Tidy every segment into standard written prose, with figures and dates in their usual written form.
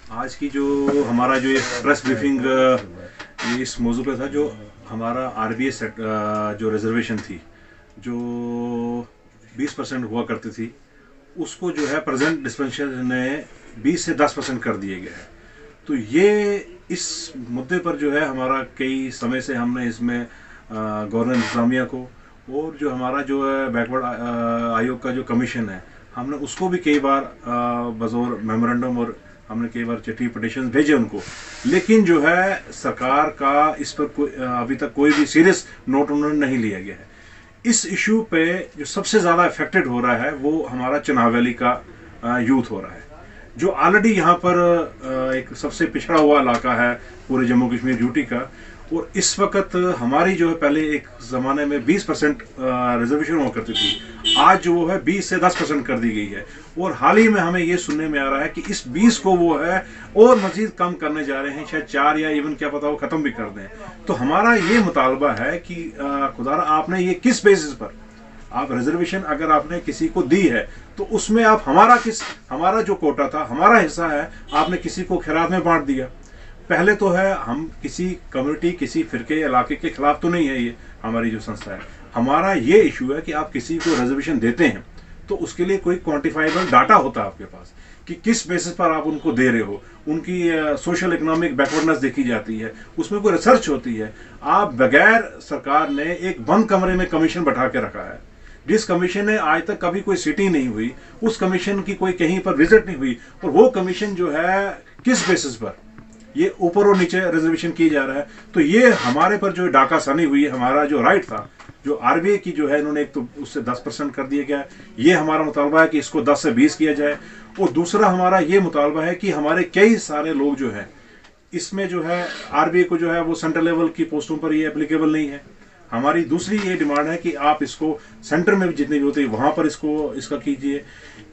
आज की जो हमारा जो प्रेस ब्रीफिंग इस मौजू पे था, जो हमारा आरबीए जो रिजर्वेशन थी, जो 20% हुआ करती थी, उसको जो है प्रेजेंट डिस्पेंसर ने 20 से 10% कर दिए गए हैं। तो ये इस मुद्दे पर जो है हमारा कई समय से हमने इसमें गवर्नर इंतजामिया को और जो हमारा जो है बैकवर्ड आयोग का जो कमीशन है, हमने उसको भी कई बार बज़ौर मेमोरेंडम और हमने कई बार चिट्ठी पिटिशन भेजे उनको, लेकिन जो है सरकार का इस पर अभी तक कोई भी सीरियस नोट उन्होंने नहीं लिया गया है। इस इशू पे जो सबसे ज़्यादा अफेक्टेड हो रहा है वो हमारा चनाव वैली का यूथ हो रहा है, जो ऑलरेडी यहाँ पर एक सबसे पिछड़ा हुआ इलाका है पूरे जम्मू कश्मीर यूटी का। और इस वक्त हमारी जो है पहले एक ज़माने में 20% रिजर्वेशन हुआ करती थी, आज जो है 20 से 10% कर दी गई है। और हाल ही में हमें ये सुनने में आ रहा है कि इस 20 को वो है और मजीद कम करने जा रहे हैं, शायद 4 या इवन क्या पता वो ख़त्म भी कर दें। तो हमारा ये मुतालबा है कि खुदारा आपने ये किस बेसिस पर आप रिजर्वेशन अगर आपने किसी को दी है तो उसमें आप हमारा जो कोटा था, हमारा हिस्सा है, आपने किसी को खैरात में बांट दिया। पहले तो है हम किसी कम्युनिटी किसी फिरके इलाके के खिलाफ तो नहीं है, ये हमारी जो संस्था है, हमारा ये इशू है कि आप किसी को रिजर्वेशन देते हैं तो उसके लिए कोई क्वांटिफाइबल डाटा होता है आपके पास कि किस बेसिस पर आप उनको दे रहे हो, उनकी सोशल इकोनॉमिक बैकवर्डनेस देखी जाती है, उसमें कोई रिसर्च होती है। आप बगैर सरकार ने एक बंद कमरे में कमीशन बैठा के रखा है, जिस कमीशन ने आज तक कभी कोई सिटिंग नहीं हुई, उस कमीशन की कोई कहीं पर विजिट नहीं हुई, और वो कमीशन जो है किस बेसिस पर ये ऊपर और नीचे रिजर्वेशन किया जा रहा है। तो ये हमारे पर जो डाका सानी हुई है, हमारा जो राइट था, जो आरबीए की जो है इन्होंने एक तो उससे 10% कर दिया गया, ये हमारा मुतालबा है कि इसको 10 से 20 किया जाए। और दूसरा हमारा ये मुतालबा है कि हमारे कई सारे लोग जो है इसमें जो है आरबीए को जो है वो सेंट्रल लेवल की पोस्टों पर ये एप्लीकेबल नहीं है। हमारी दूसरी ये डिमांड है कि आप इसको सेंटर में भी जितने भी होते हैं वहां पर इसका कीजिए,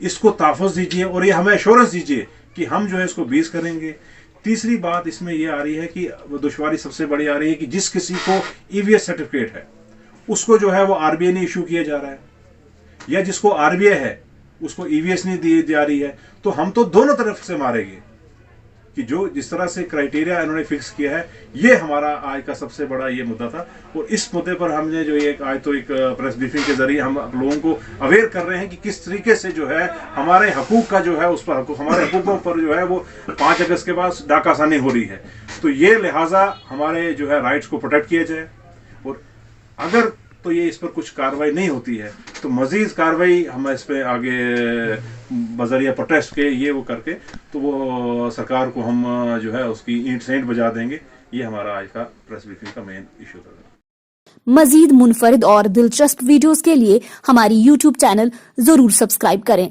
इसको तहफ़्फ़ुज़ दीजिए और ये हमें एश्योरेंस दीजिए कि हम जो है इसको 20 करेंगे। तीसरी बात इसमें यह आ रही है कि दुश्वारी सबसे बड़ी आ रही है कि जिस किसी को ईवीएस सर्टिफिकेट है उसको जो है वो आरबीए ने इशू किया जा रहा है, या जिसको आरबीए है उसको ईवीएस नहीं दी जा रही है। तो हम तो दोनों तरफ से मारेंगे कि जो जिस तरह से क्राइटेरिया इन्होंने फिक्स किया है, ये हमारा आज का सबसे बड़ा ये मुद्दा था। और इस मुद्दे पर हमने जो एक आज तो एक प्रेस ब्रीफिंग के जरिए हम लोगों को अवेयर कर रहे हैं कि किस तरीके से जो है हमारे हकूक का जो है उस पर हमारे हकूकों पर जो है वो 5 अगस्त के बाद डाकासानी हो रही है। तो ये लिहाजा हमारे जो है राइट्स को प्रोटेक्ट किया जाए, और अगर तो ये इस पर कुछ कार्रवाई नहीं होती है तो मजीद कार्रवाई हम इस पे आगे बजरिया प्रोटेस्ट के ये वो करके तो वो सरकार को हम जो है उसकी ईंट सेंट बजा देंगे। ये हमारा आज का प्रेस ब्रीफिंग का मेन इशू था। मजीद मुनफरिद और दिलचस्प वीडियोस के लिए हमारी YouTube चैनल जरूर सब्सक्राइब करें।